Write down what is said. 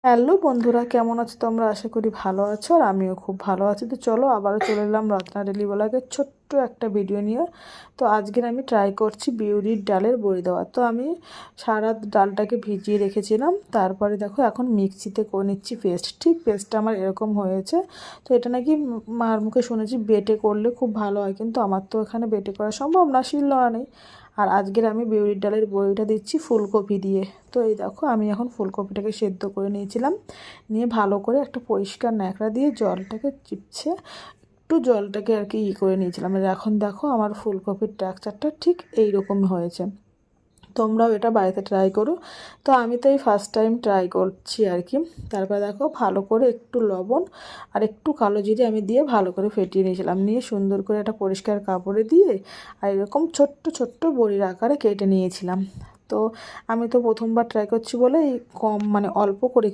Hello বন্ধুরা, কেমন আছো তোমরা? আশা করি ভালো আছো, আর আমিও খুব ভালো আছি। তো চলো আবারও চলে এলাম রত্না ডেলি ব্লগের ছোট্ট একটা ভিডিও নিয়ে। তো আজকের আমি ট্রাই করছি বিউলির ডালের বড়ি দেওয়া। তো আমি সারা ডালটাকে ভিজিয়ে রেখেছিলাম, তারপরে দেখো এখন মিক্সিতে করে নিচ্ছি পেস্ট। ঠিক পেস্টটা আমার এরকম হয়েছে। তো এটা নাকি মার মুখে শুনেছি বেটে করলে খুব ভালো হয়, কিন্তু আমার তো এখানে বেটে করা সম্ভব না, শিলনোড়া নেই। আর আজকের আমি বিউলির ডালের বড়িটা দিচ্ছি ফুলকপি দিয়ে। তো এই দেখো আমি এখন ফুলকপিটাকে সেদ্ধ করে নিয়েছিলাম, নিয়ে ভালো করে একটা পরিষ্কার ন্যাকড়া দিয়ে জলটাকে চিপছে একটু জলটাকে আর কি করে নিয়েছিলাম। আর এখন দেখো আমার ফুলকপির টেক্সচারটা ঠিক এইরকম হয়েছে। তোমরাও এটা বাড়িতে ট্রাই করো। তো আমি তো এই ফার্স্ট টাইম ট্রাই করছি আর কি। তারপরে দেখো ভালো করে একটু লবণ আর একটু কালো জিরে আমি দিয়ে ভালো করে ফেটিয়ে নিয়েছিলাম, নিয়ে সুন্দর করে একটা পরিষ্কার কাপড়ে দিয়ে আর এরকম ছোট্ট ছোট্ট বড়ির আকারে কেটে নিয়েছিলাম। তো আমি তো প্রথমবার ট্রাই করছি বলে কম মানে অল্প করে